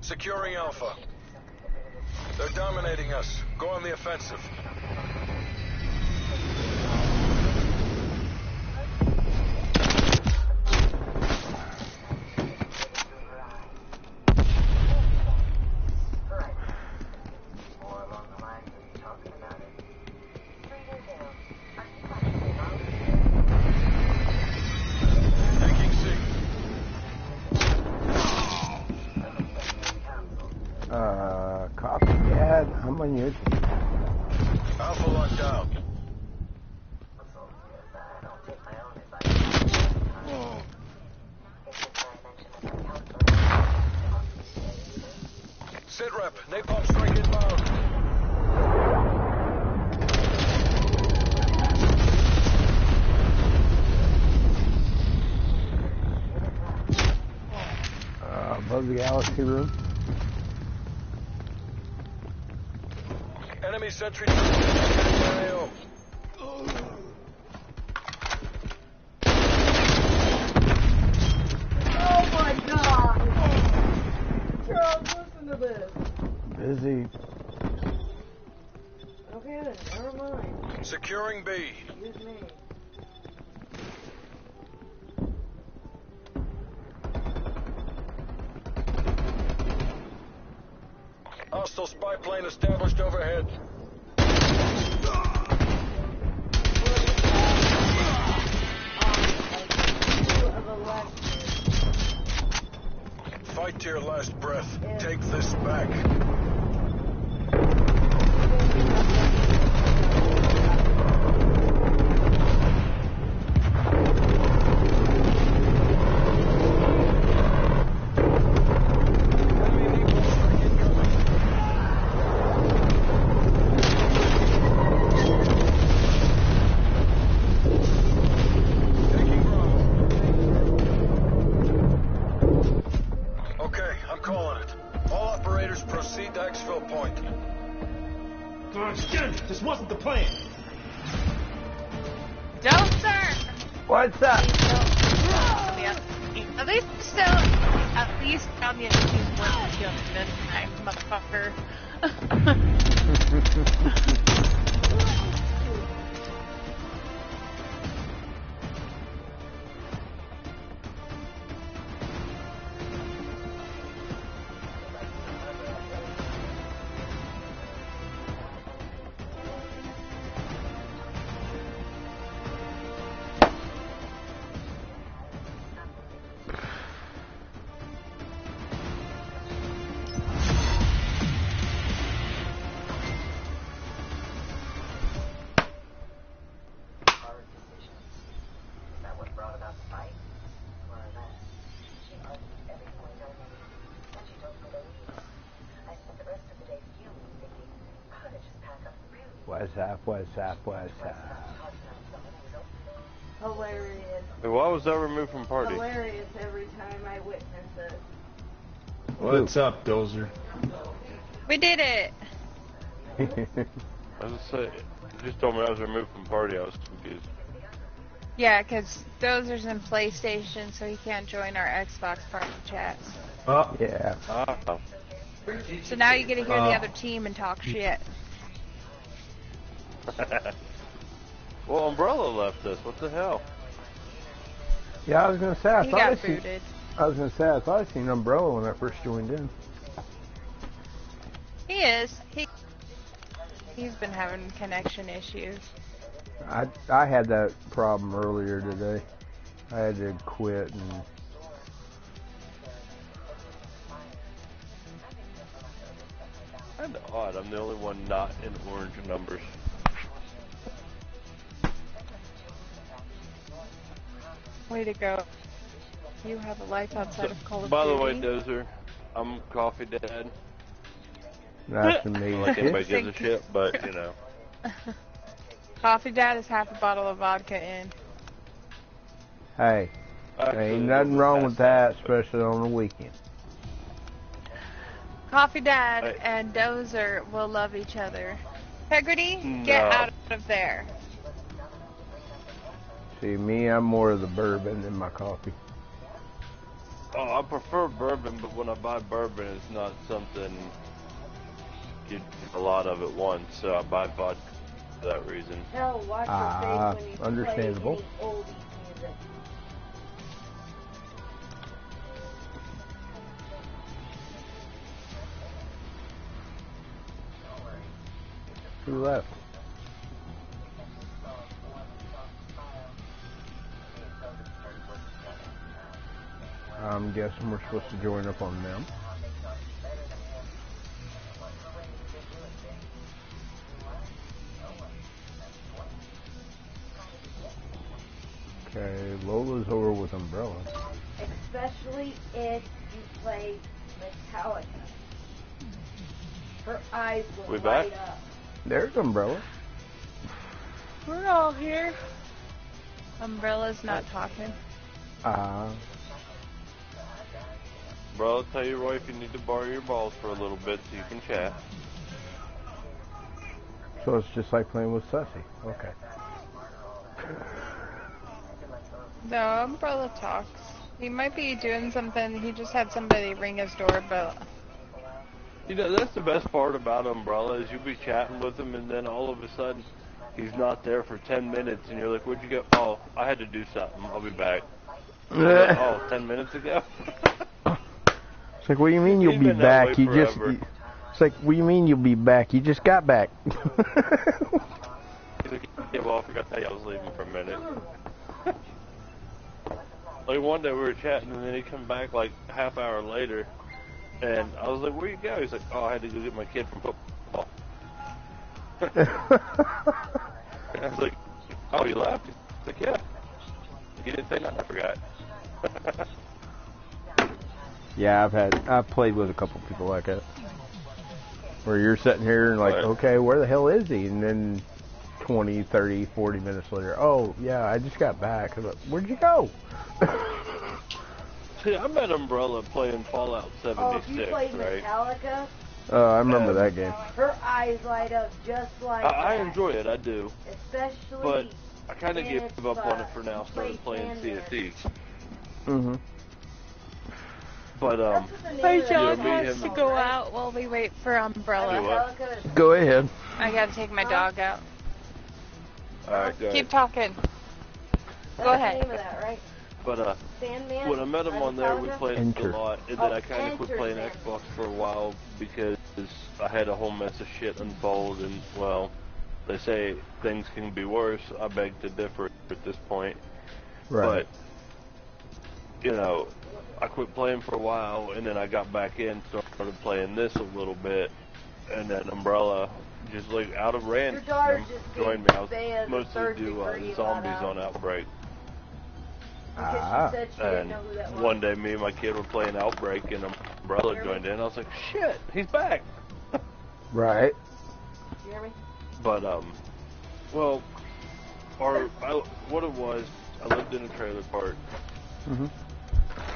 Securing Alpha. They're dominating us. Go on the offensive. Copy, Dad. I'm on your team. Alpha locked down. Sit rep. Napalm strike inbound. Above the galaxy room. Enemy sentry. AO. Oh my god! Charles, listen to this. Busy. Okay then, never mind. Securing B. Excuse me. Hostile spy plane established overhead. Fight to your last breath. Take this back. This wasn't the plan. Dozzar! What's up? At least still, at least on the team work this time, motherfucker. What's up? Hilarious. Why was that removed from party? Hilarious every time I witness it. What's up, Dozer? We did it! I was just saying, you just told me I was removed from party. I was confused. Yeah, because Dozer's in PlayStation, so he can't join our Xbox party chat. Oh. Yeah. Ah. So now you get to hear the other team and talk shit. Well, Umbrella left us. What the hell? Yeah, I was gonna say I He thought got I seen. booted. I was gonna say I thought I seen Umbrella when I first joined in. He is. He's been having connection issues. I had that problem earlier today. I had to quit and. Kind of odd. I'm the only one not in orange numbers. Way to go. You have a life outside of Call of Duty. By the way, Dozer, I'm Coffee Dad. Nice to meet I you. don't like anybody gives a shit, but you know. Coffee Dad is half a bottle of vodka in. Hey, there ain't nothing wrong with that, especially on the weekend. Coffee Dad and Dozer will love each other. Integrity, get out of there. See, me, I'm more of the bourbon than my coffee. Oh, I prefer bourbon, but when I buy bourbon, it's not something you get a lot of at once, so I buy vodka for that reason. Hell, watch your face when you understandable. play any oldies music. Who left? I'm guessing we're supposed to join up on them. Okay, Lola's over with Umbrella. Especially if you play Metallica. Her eyes will We light back? up. There's Umbrella. We're all here. Umbrella's not talking. Bro, tell your wife you need to borrow your balls for a little bit so you can chat. So it's just like playing with Sussy. Okay. No, Umbrella talks. He might be doing something. He just had somebody ring his doorbell. You know, that's the best part about Umbrella is you'll be chatting with him and then all of a sudden he's not there for 10 minutes and you're like, where'd you go? Oh, I had to do something. I'll be back. Like, oh, 10 minutes ago? It's like, what do you mean you'll be back? You just... It's like, what do you mean you'll be back? You just got back. He's like, yeah, well, I forgot to tell you I was leaving for a minute. Like, one day we were chatting, and then he come back, like, a half hour later, and I was like, where you go? He's like, oh, I had to go get my kid from football. And I was like, oh, you left? He's like, yeah. You didn't say nothing, I forgot. Yeah, I've played with a couple people like that. Where you're sitting here and like, okay, where the hell is he? And then 20, 30, 40 minutes later, oh, yeah, I just got back. I'm like, where'd you go? See, I met Umbrella playing Fallout 76, Oh, if you played right? Metallica, I remember that game. her eyes light up just like I that. enjoy it, I do. Especially But I kind of when gave it's, up on it for now, started playing Candy. CSE. Mm-hmm. But, That's what the name My of the dog me has and- to go out while we wait for Umbrella. Metallica is- Go ahead. I gotta take my dog out. Alright, go Keep ahead. talking. That's Go the ahead. name of that, right? But, Sandman? when I met him By on there, we Metallica? played Enter. a lot, and then Oh, I kind of quit Enter playing Sandman. Xbox for a while because I had a whole mess of shit unfold, and, well, they say things can be worse. I beg to differ at this point. Right. But, you know, I quit playing for a while, and then I got back in, started playing this a little bit, and then Umbrella just like out of random Your daughter just joined me. gave I was Bea the mostly third do degree zombies about on Outbreak, Because she said she didn't and know who that was. one day me and my kid were playing Outbreak, and Umbrella joined in. I was like, shit, he's back. Right. You hear me? But well, what it was, I lived in a trailer park. Mm-hmm.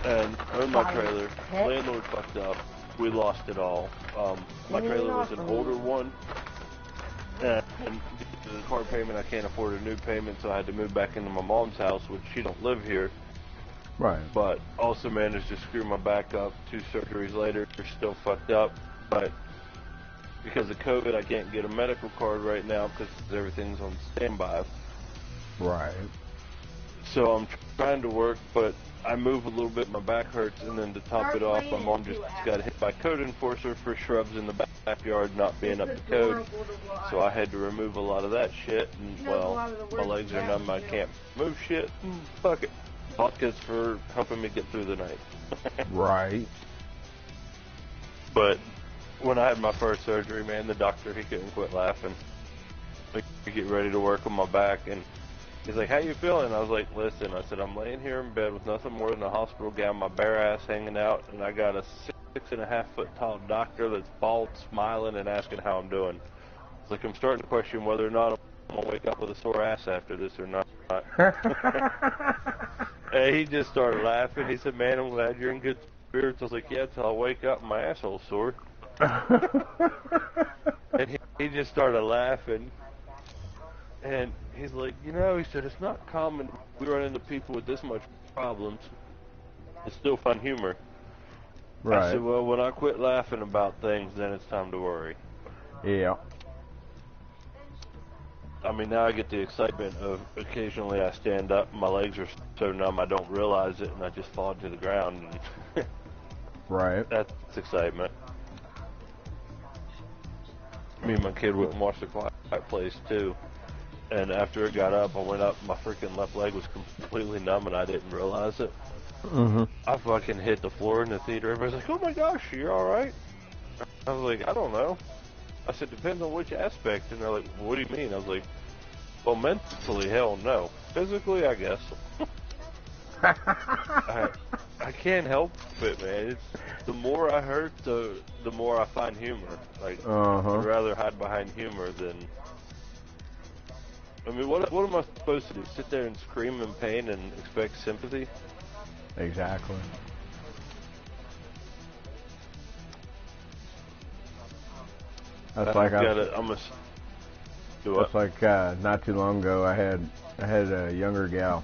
And owned my trailer. Landlord fucked up. We lost it all. My trailer was an older one. And the car payment, I can't afford a new payment, so I had to move back into my mom's house, which she don't live here. Right. But also managed to screw my back up. 2 surgeries later, still fucked up. But because of COVID, I can't get a medical card right now because everything's on standby. Right. So I'm trying to work, but I move a little bit, my back hurts, and then to top it off, my mom just got hit by code enforcer for shrubs in the backyard not being up to code. So I had to remove a lot of that shit, and well, my legs are numb, I can't move shit, fuck it. Vodka's for helping me get through the night. Right. But when I had my first surgery, man, the doctor, he couldn't quit laughing. Like, to get ready to work on my back, and he's like, how you feeling? I was like, listen, I said, I'm laying here in bed with nothing more than a hospital gown, my bare ass hanging out, and I got a 6.5 foot tall doctor that's bald, smiling, and asking how I'm doing. It's like, I'm starting to question whether or not I'm going to wake up with a sore ass after this or not. And he just started laughing. He said, man, I'm glad you're in good spirits. I was like, yeah, till I wake up and my asshole's sore. And he just started laughing. And he's like, you know, he said, it's not common we run into people with this much problems. it's still fun humor. Right. I said, well, when I quit laughing about things, then it's time to worry. Yeah. I mean, now I get the excitement of occasionally I stand up, my legs are so numb I don't realize it, and I just fall to the ground. And Right. that's excitement. Me and my kid went and watched The Quiet Place too, and after it got up, I went up, my freaking left leg was completely numb, and I didn't realize it. Mm-hmm. I fucking hit the floor in the theater. Everybody's like, "Oh my gosh, you're all right?" I was like, "I don't know." I said, "Depends on which aspect." And they're like, "What do you mean?" I was like, "Well, mentally, hell no. Physically, I guess." I can't help it, man. The more I hurt, the more I find humor. Like, I'd rather hide behind humor than... I mean, what am I supposed to do? Sit there and scream in pain and expect sympathy? Exactly. That's like not too long ago. I had a younger gal,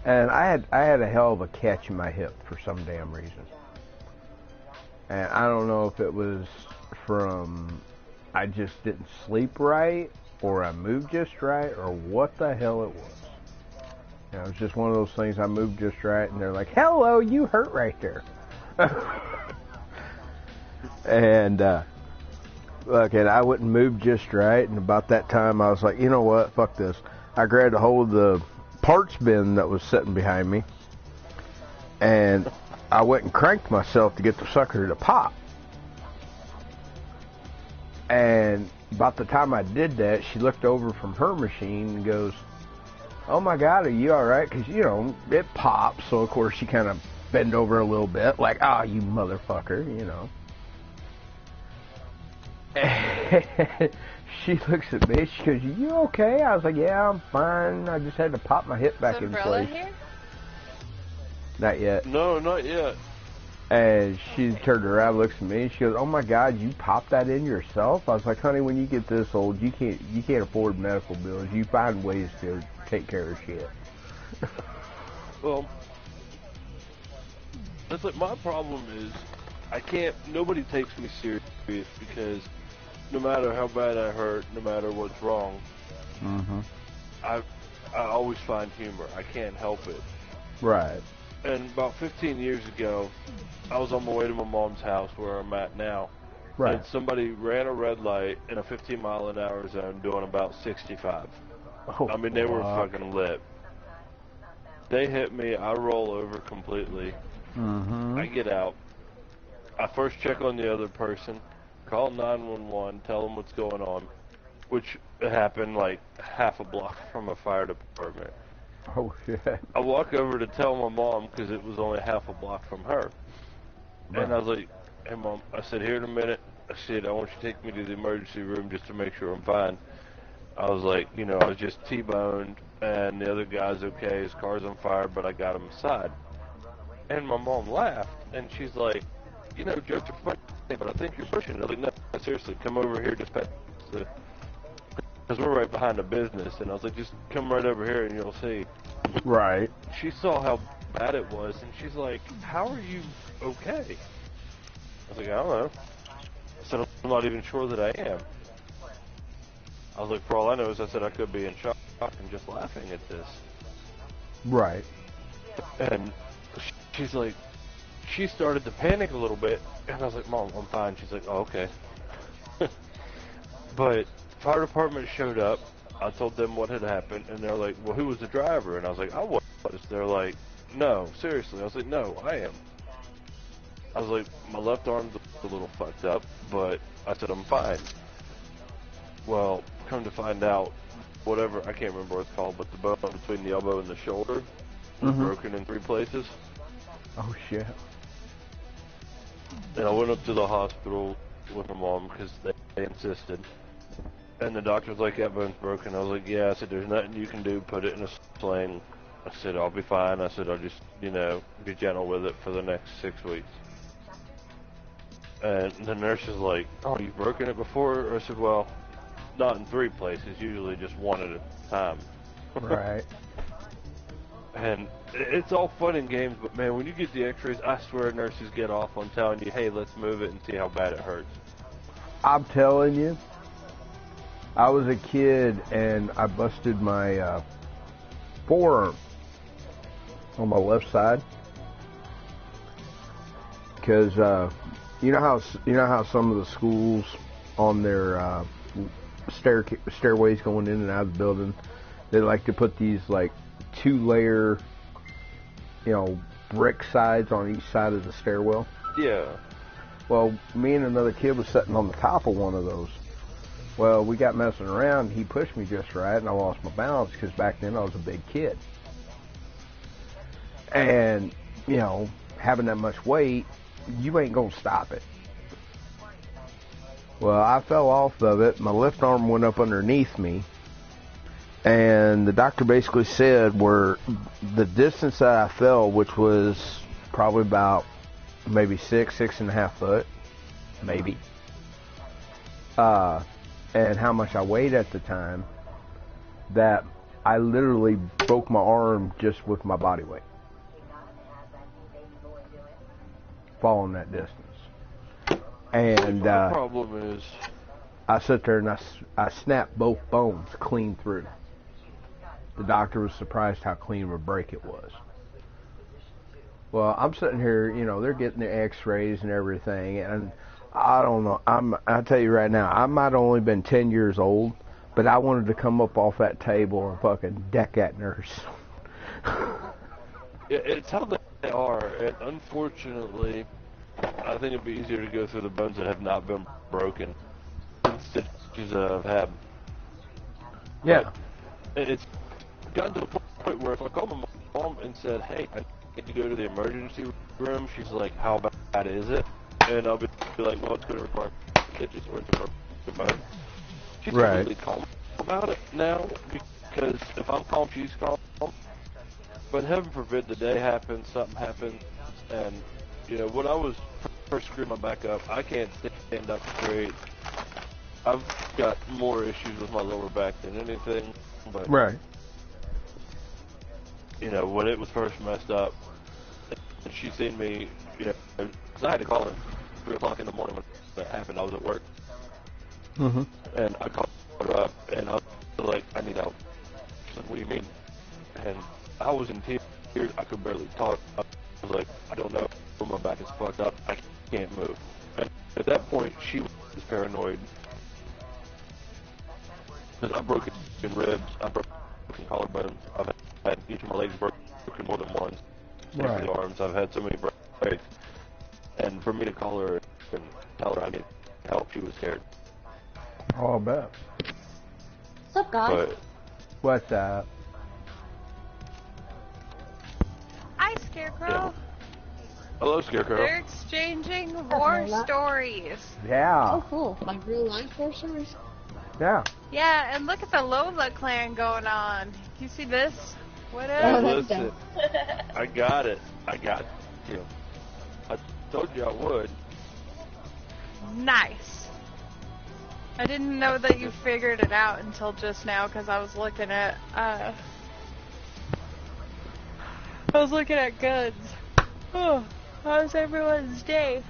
and I had a hell of a catch in my hip for some damn reason, and I don't know if it was from I just didn't sleep right, or I moved just right, or what the hell it was. You know, it was just one of those things. I moved just right, and they're like, "Hello, you hurt right there," and look, and I wouldn't move just right, and about that time I was like, you know what, fuck this. I grabbed a hold of the parts bin that was sitting behind me, and I went and cranked myself to get the sucker to pop. And about the time I did that, she looked over from her machine and goes, "Oh my God, are you alright?" Because, you know, it pops, so of course she kind of bent over a little bit, like, "Ah, you motherfucker," you know. She looks at me, she goes, "You okay?" I was like, "Yeah, I'm fine. I just had to pop my hip back in place." Here? Not yet. No, not yet. And she turned around, looks at me, and she goes, "Oh my God, you popped that in yourself?" I was like, "Honey, when you get this old, you can't afford medical bills. You find ways to take care of shit." Well, that's like my problem is nobody takes me serious because no matter how bad I hurt, no matter what's wrong, I always find humor. I can't help it. Right. And about 15 years ago, I was on my way to my mom's house where I'm at now. Right. And somebody ran a red light in a 15-mile-an-hour zone doing about 65. Oh, I mean, they were fucking lit. They hit me. I roll over completely. I get out. I first check on the other person, call 911, tell them what's going on, which happened like half a block from a fire department. Oh, shit. I walk over to tell my mom because it was only half a block from her. Right. And I was like, "Hey, Mom," I said, "here in a minute." I said, "I want you to take me to the emergency room just to make sure I'm fine." I was like, you know, I was just T-boned, and the other guy's okay. His car's on fire, but I got him inside. And my mom laughed, and she's like, "You know, jokes are funny, but I think you're pushing it." I was like, "No, seriously, come over here just past the... because we're right behind the business." And I was like, "Just come right over here and you'll see." Right. She saw how bad it was, and she's like, "How are you okay?" I was like, "I don't know." I said, "I'm not even sure that I am." I was like, "For all I know," I said, "I could be in shock and just laughing at this." Right. And she's like, she started to panic a little bit, and I was like, "Mom, I'm fine." She's like, "Oh, okay." But fire department showed up. I told them what had happened, and they're like, "Well, who was the driver?" And I was like, "I was." They're like, "No, seriously." I was like, "No, I am." I was like, "My left arm's a little fucked up," but I said, "I'm fine." Well, come to find out, whatever, I can't remember what it's called, but the bone between the elbow and the shoulder was broken in 3 places. Oh, shit. And I went up to the hospital with my mom because they insisted. And the doctor was like, "That bone's broken." I was like, "Yeah." I said, "There's nothing you can do. Put it in a sling." I said, "I'll be fine." I said, "I'll just, you know, be gentle with it for the next 6 weeks." And the nurse is like, "Oh, you've broken it before?" I said, "Well, not in 3 places. Usually just one at a time." Right. And it's all fun and games, but man, when you get the x-rays, I swear nurses get off on telling you, hey, let's move it and see how bad it hurts. I'm telling you, I was a kid and I busted my forearm on my left side because you know how some of the schools on their stairways going in and out of the building, they like to put these like 2-layer, brick sides on each side of the stairwell. Yeah. Well, me and another kid was sitting on the top of one of those. Well, we got messing around. He pushed me just right, and I lost my balance because back then I was a big kid. And, having that much weight, you ain't going to stop it. Well, I fell off of it. My left arm went up underneath me. And the doctor basically said where the distance that I fell, which was probably about maybe 6.5 foot, maybe, and how much I weighed at the time, that I literally broke my arm just with my body weight, falling that distance. And my problem is, I sat there and I snapped both bones clean through. The doctor was surprised how clean of a break it was. Well, I'm sitting here, they're getting the x-rays and everything, and I don't know. I'll tell you right now, I might have only been 10 years old, but I wanted to come up off that table and fucking deck that nurse. it's how they are, and unfortunately, I think it'd be easier to go through the bones that have not been broken instead of have. Yeah. But it's gotten to the point where if I called my mom and said, hey, I need to go to the emergency room, she's like, how bad is it? And I'll be like, well, it's going to require stitches or it's going to bone. She's right. really calm about it now, because if I'm calm, she's calm. But heaven forbid the day happens, something happens, and, when I was first screwing my back up, I can't stand up straight. I've got more issues with my lower back than anything, but... Right. When it was first messed up, and she seen me, because I had to call her 3 o'clock in the morning when that happened. I was at work. Mm-hmm. And I called her up, and I was like, I need help. She's like, what do you mean? And I was in tears. I could barely talk. I was like, I don't know. My back is fucked up. I can't move. And at that point, she was paranoid. Because I've broken ribs. I've broken collarbones. I've had each of my legs broken more than once. Right. The arms. I've had so many breaks. And for me to call her and tell her I need help, she was scared. Oh, I bet. What's up, guys? But What's up? Hi, Scarecrow. hello, Scarecrow. They're exchanging war stories. Yeah. Oh, cool. Like real life war stories? Yeah. Yeah, and look at the Lola clan going on. You see this? What Hey, Oh, is? that's listen, I got it. I got you. I told you I would. Nice. I didn't know that you figured it out until just now because I was looking at guns. Oh, how's everyone's day?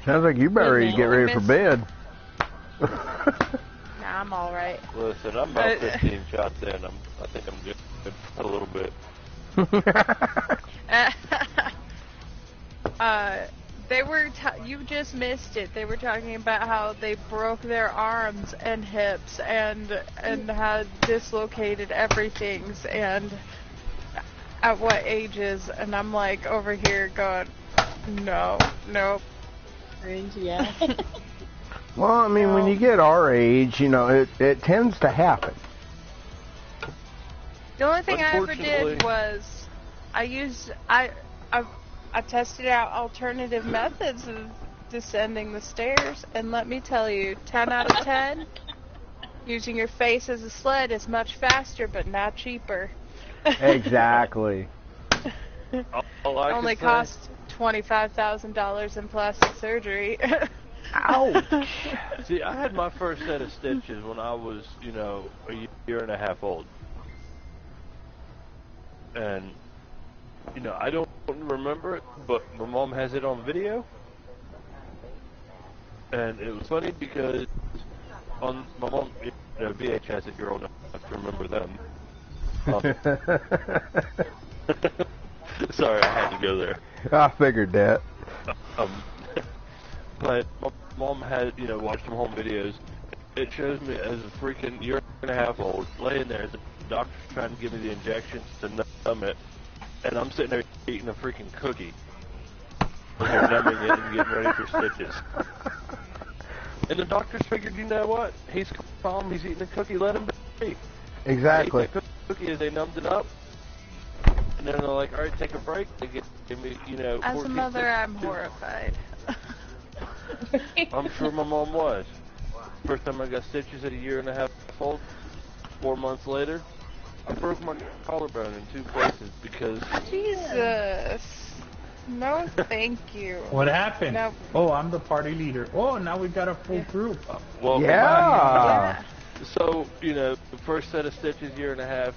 Sounds like you better ready to get ready for bed. Nah, I'm all right. Listen, I'm about 15 shots in. I think I'm good a little bit. They were you just missed it. They were talking about how they broke their arms and hips and had dislocated everything's and at what ages, and I'm like over here going, nope. Cringe, yeah. Well, I mean, when you get our age, it tends to happen. The only thing I ever did Unfortunately- was I tested out alternative methods of descending the stairs, and let me tell you, 10 out of 10, using your face as a sled is much faster, but not cheaper. Exactly. All I can Only say- cost $25,000 in plastic surgery. Ouch. See, I had my first set of stitches when I was, a year and a half old. And, you know, I don't remember it, but my mom has it on video. And it was funny because on my mom, you know, VHS, if you're old enough to remember them. Sorry, I had to go there. I figured that. But my mom had, you know, watched some home videos. It shows me as a freaking year and a half old, laying there, the doctor's trying to give me the injections to numb it, and I'm sitting there eating a freaking cookie. And they're numbing it and getting ready for stitches. And the doctors figured, you know what? He's calm, he's eating a cookie, let him be. Exactly. They ate the cookie as they numbed it up. And then they're like, all right, take a break. They give me, you know, As a 14 mother, I'm stitches. horrified. I'm sure my mom was. First time I got stitches at a year and a half old, 4 months later, I broke my collarbone in 2 places because... Jesus. No, thank you. What happened? No. Oh, I'm the party leader. Oh, now we got a full group. Well, Yeah. So, you know, the first set of stitches, year and a half,